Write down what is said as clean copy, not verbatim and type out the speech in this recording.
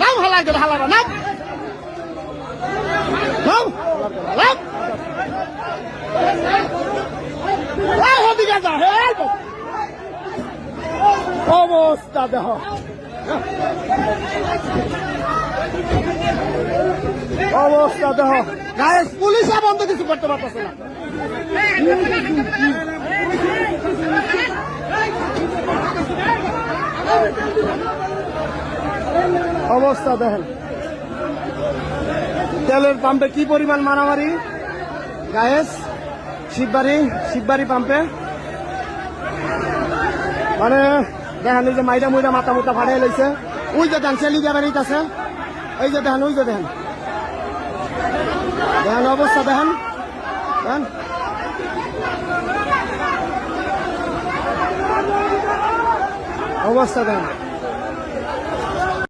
নাম হালাই করে হালাবা নাম নাম অবস্থা দেহ অবস্থা দেহ গায়ে পুলিশ বন্ধ কিছু করতে পারতেছে না অবস্থা দেখেন তেলের পাম্পে কি পরিমাণ মারামারি গায়েস শিববাড়ি পাম্পে মানে দেখেন এই যে মাইরা মুইরা মাথা মুথা ফাটাই লইছে ওই যে দেখেন চেলি যাবেন আছে এই যে দেখেন ওই যে দেখেন দেখেন অবস্থা দেখেন দেখেন অবস্থা দেখেন